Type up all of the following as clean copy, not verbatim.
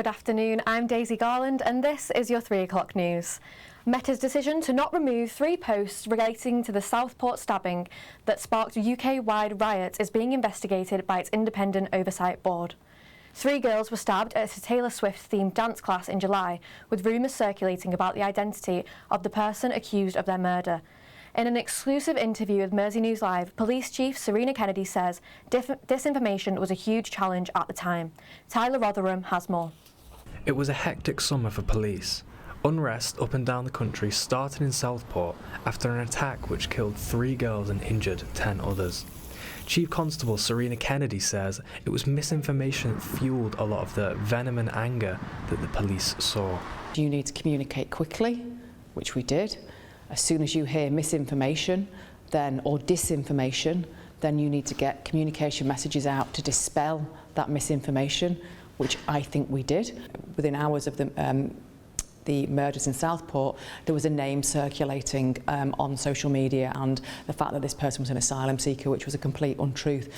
Good afternoon, I'm Daisy Garland and this is your 3 o'clock news. Meta's decision to not remove 3 posts relating to the Southport stabbing that sparked UK-wide riots is being investigated by its independent oversight board. 3 girls were stabbed at a Taylor Swift-themed dance class in July, with rumours circulating about the identity of the person accused of their murder. In an exclusive interview with Mersey News Live, Police Chief Serena Kennedy says disinformation was a huge challenge at the time. Tyler Rotherham has more. It was a hectic summer for police. Unrest up and down the country started in Southport after an attack which killed 3 girls and injured 10 others. Chief Constable Serena Kennedy says it was misinformation that fueled a lot of the venom and anger that the police saw. You need to communicate quickly, which we did. As soon as you hear misinformation or disinformation, then you need to get communication messages out to dispel that misinformation, which I think we did. Within hours of the murders in Southport, there was a name circulating on social media, and the fact that this person was an asylum seeker, which was a complete untruth.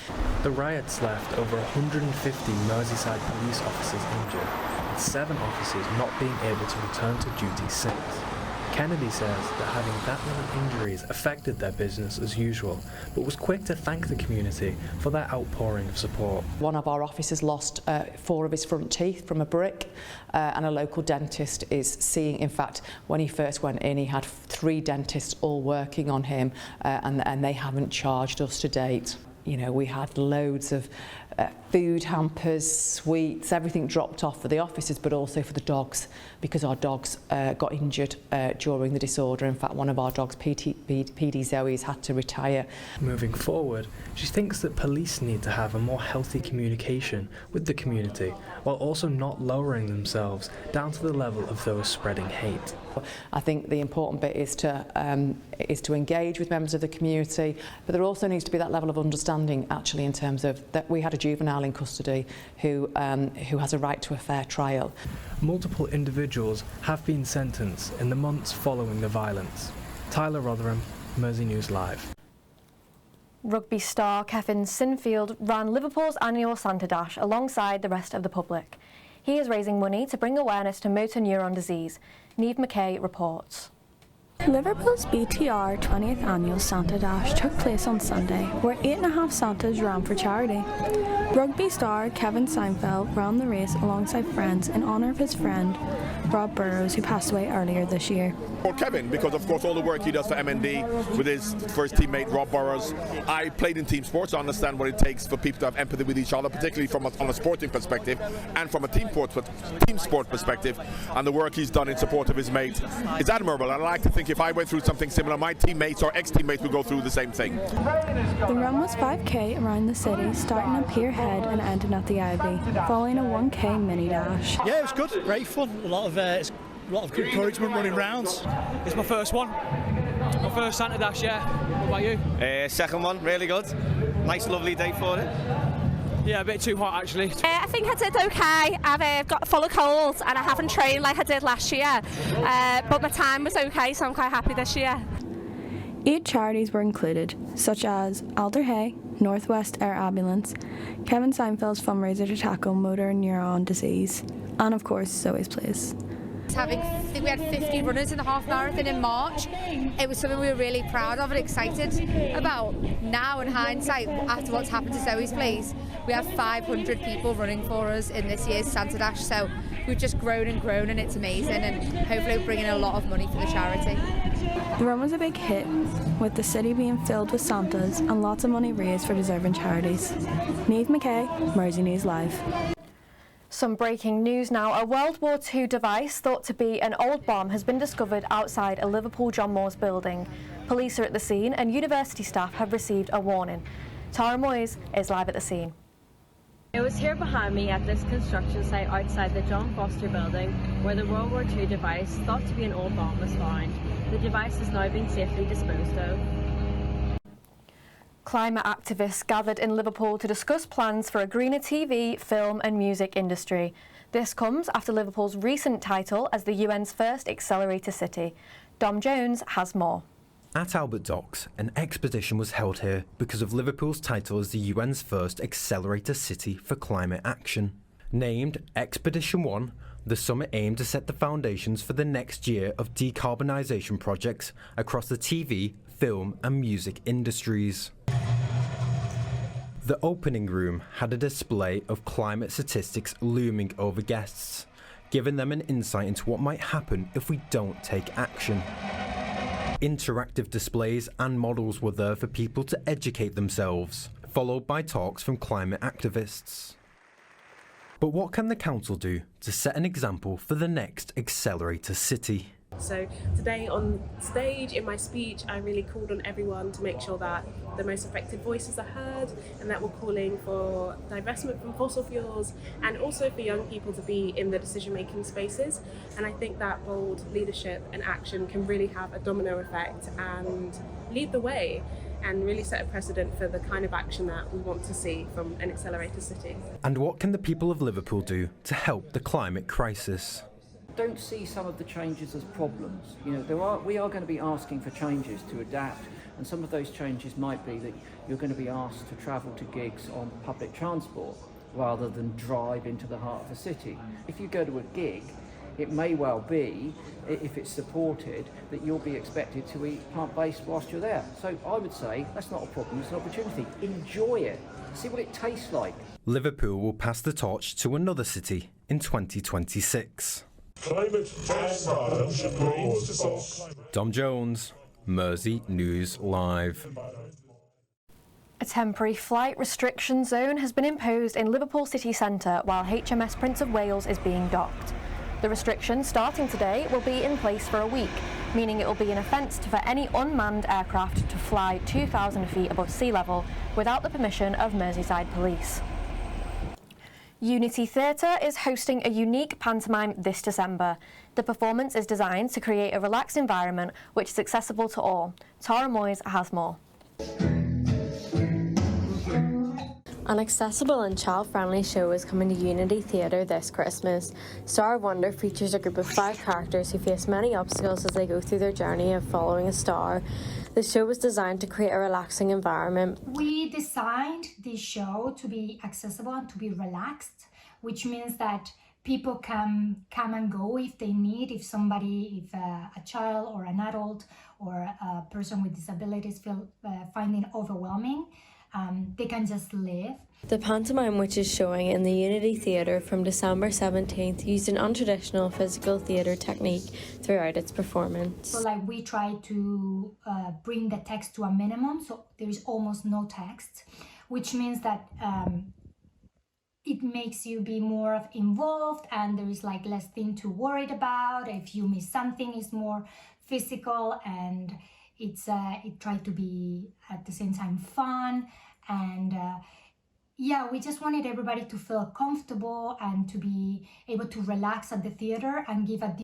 The riots left over 150 Merseyside police officers injured, with 7 officers not being able to return to duty since. Kennedy says that having that many injuries affected their business as usual, but was quick to thank the community for their outpouring of support. One of our officers lost 4 of his front teeth from a brick, and a local dentist is seeing, in fact, when he first went in, he had 3 dentists all working on him, and they haven't charged us to date. You know, we had loads of food hampers, sweets, everything dropped off for the officers, but also for the dogs, because our dogs got injured during the disorder. In fact, one of our dogs, PD Zoe's, had to retire. Moving forward, she thinks that police need to have a more healthy communication with the community, while also not lowering themselves down to the level of those spreading hate. I think the important bit is to engage with members of the community, but there also needs to be that level of understanding, actually, in terms of that we had a juvenile in custody who has a right to a fair trial. Multiple individuals have been sentenced in the months following the violence. Tyler Rotherham, Mersey News Live. Rugby star Kevin Sinfield ran Liverpool's annual Santa Dash alongside the rest of the public. He is raising money to bring awareness to motor neuron disease. Niamh McKay reports. Liverpool's BTR 20th annual Santa Dash took place on Sunday, where 8.5 Santas ran for charity. Rugby star Kevin Sinfield ran the race alongside friends in honour of his friend Rob Burrows, who passed away earlier this year. For Kevin, because of course all the work he does for MND with his first teammate Rob Burrows. I played in team sports, so I understand what it takes for people to have empathy with each other, particularly on a sporting perspective and from a team sport perspective. And the work he's done in support of his mate is admirable. And I like to think if I went through something similar, my teammates or ex-teammates would go through the same thing. The run was 5k around the city, starting at Pier Head and ending at the Ivy, following a 1k mini dash. Yeah, it was good, great fun. A lot of good encouragement running rounds. It's my first one. My first Santa Dash, yeah. What about you? Second one, really good. Nice, lovely day for it. Yeah, a bit too hot actually. I think I did okay. I've got full of colds and I haven't trained like I did last year. But my time was okay, so I'm quite happy this year. 8 charities were included, such as Alder Hey, Northwest Air Ambulance, Kevin Sinfield's fundraiser to tackle motor neuron disease, and of course Zoe's Place. I think we had 50 runners in the half marathon in March. It was something we were really proud of and excited about. Now, in hindsight, after what's happened to Zoe's Place, we have 500 people running for us in this year's Santa Dash. So we've just grown and it's amazing, and hopefully we're bringing in a lot of money for the charity. The run was a big hit, with the city being filled with Santas and lots of money raised for deserving charities. Niamh McKay, Mersey News Live. Some breaking news now. A World War II device thought to be an old bomb has been discovered outside a Liverpool John Moores building. Police are at the scene and university staff have received a warning. Tara Moyes is live at the scene. It was here behind me at this construction site outside the John Foster building where the World War II device thought to be an old bomb was found. The device has now been safely disposed of. Climate activists gathered in Liverpool to discuss plans for a greener TV, film and music industry. This comes after Liverpool's recent title as the UN's first accelerator city. Dom Jones has more. At Albert Docks, an expedition was held here because of Liverpool's title as the UN's first accelerator city for climate action. Named Expedition 1, the summit aimed to set the foundations for the next year of decarbonisation projects across the TV, film and music industries. The opening room had a display of climate statistics looming over guests, giving them an insight into what might happen if we don't take action. Interactive displays and models were there for people to educate themselves, followed by talks from climate activists. But what can the council do to set an example for the next Accelerator City? So today on stage, in my speech, I really called on everyone to make sure that the most affected voices are heard, and that we're calling for divestment from fossil fuels and also for young people to be in the decision-making spaces. And I think that bold leadership and action can really have a domino effect and lead the way and really set a precedent for the kind of action that we want to see from an Accelerator City. And what can the people of Liverpool do to help the climate crisis? Don't see some of the changes as problems. You know, we are going to be asking for changes to adapt, and some of those changes might be that you're going to be asked to travel to gigs on public transport rather than drive into the heart of the city. If you go to a gig, it may well be, if it's supported, that you'll be expected to eat plant-based whilst you're there. So I would say that's not a problem, it's an opportunity. Enjoy it, see what it tastes like. Liverpool will pass the torch to another city in 2026. Climate change brings to solve. Dom Jones, Mersey News Live. A temporary flight restriction zone has been imposed in Liverpool city centre while HMS Prince of Wales is being docked. The restriction, starting today, will be in place for a week, meaning it will be an offence for any unmanned aircraft to fly 2,000 feet above sea level without the permission of Merseyside Police. Unity Theatre is hosting a unique pantomime this December. The performance is designed to create a relaxed environment which is accessible to all. Tara Moyes has more. An accessible and child-friendly show is coming to Unity Theatre this Christmas. Star of Wonder features a group of 5 characters who face many obstacles as they go through their journey of following a star. The show was designed to create a relaxing environment. We designed this show to be accessible and to be relaxed, which means that people can come and go if they need, if a child or an adult or a person with disabilities finding overwhelming. They can just live. The pantomime, which is showing in the Unity Theatre from December 17th, used an untraditional physical theatre technique throughout its performance. So we try to bring the text to a minimum, so there is almost no text, which means that it makes you be more involved and there is less thing to worry about. If you miss something, it's more physical, and it tried to be at the same time fun, and we just wanted everybody to feel comfortable and to be able to relax at the theatre and give a...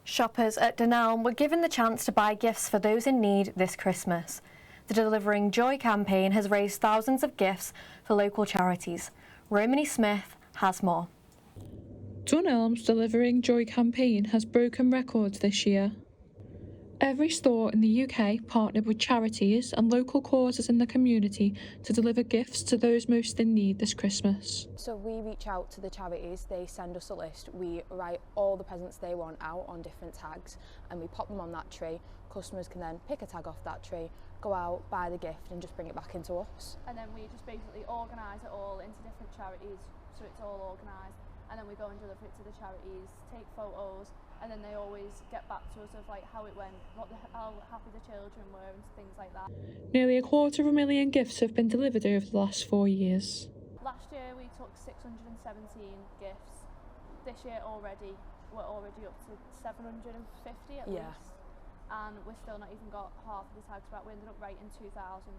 Shoppers at Dunelm were given the chance to buy gifts for those in need this Christmas. The Delivering Joy campaign has raised thousands of gifts for local charities. Romany Smith has more. Dunelm's Delivering Joy campaign has broken records this year. Every store in the UK partnered with charities and local causes in the community to deliver gifts to those most in need this Christmas. So we reach out to the charities, they send us a list, we write all the presents they want out on different tags and we pop them on that tree. Customers can then pick a tag off that tree, go out, buy the gift and just bring it back into us. And then we just basically organise it all into different charities, so it's all organised, and then we go and deliver it to the charities, take photos, and then they always get back to us of how it went, how happy the children were and things like that. Nearly 250,000 gifts have been delivered over the last 4 years. Last year we took 617 gifts. This year we're already up to 750 at least. And we're still not even got half of the tags back. We ended up writing 2,000,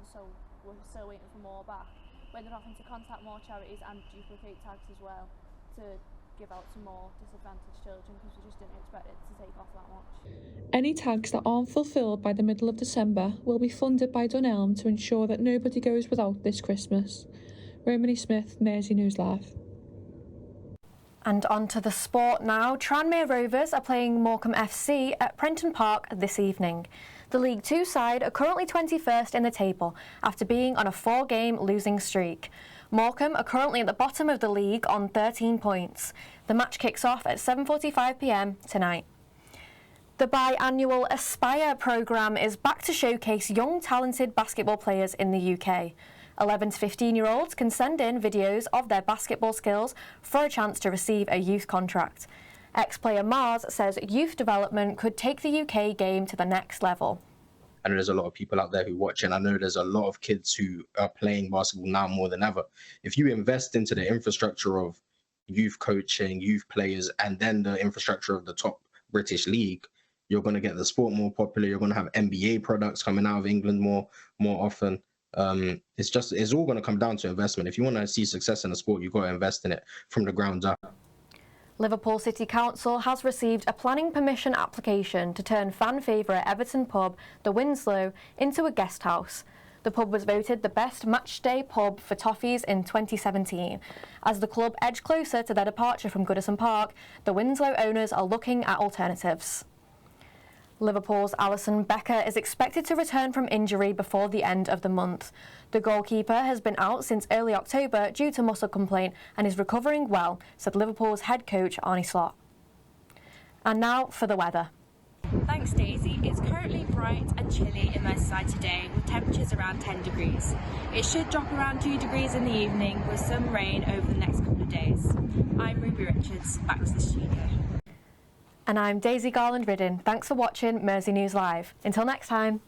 so we're still waiting for more back. We ended up having to contact more charities and duplicate tags as well to give out to more disadvantaged children because we just didn't expect it to take off that much. Any tags that aren't fulfilled by the middle of December will be funded by Dunelm to ensure that nobody goes without this Christmas. Romany Smith, Mersey News Live. And on to the sport now. Tranmere Rovers are playing Morecambe FC at Prenton Park this evening. The League Two side are currently 21st in the table after being on a 4-game losing streak. Morecambe are currently at the bottom of the league on 13 points. The match kicks off at 7:45 p.m. tonight. The biannual Aspire programme is back to showcase young talented basketball players in the UK. 11 to 15-year-olds can send in videos of their basketball skills for a chance to receive a youth contract. Ex-player Mars says youth development could take the UK game to the next level. I know there's a lot of people out there who watch, and I know there's a lot of kids who are playing basketball now more than ever. If you invest into the infrastructure of youth coaching, youth players, and then the infrastructure of the top British league, you're going to get the sport more popular. You're going to have NBA products coming out of England more often. It's all going to come down to investment. If you want to see success in the sport, you've got to invest in it from the ground up. Liverpool City Council has received a planning permission application to turn fan favourite Everton pub, the Winslow, into a guest house. The pub was voted the best matchday pub for Toffees in 2017. As the club edge closer to their departure from Goodison Park, the Winslow owners are looking at alternatives. Liverpool's Alisson Becker is expected to return from injury before the end of the month. The goalkeeper has been out since early October due to muscle complaint and is recovering well, said Liverpool's head coach Arne Slot. And now for the weather. Thanks Daisy. It's currently bright and chilly in Merseyside today with temperatures around 10 degrees. It should drop around 2 degrees in the evening with some rain over the next couple of days. I'm Ruby Richards, back to the studio. And I'm Daisy Garland-Riddin. Thanks for watching Mersey News Live. Until next time.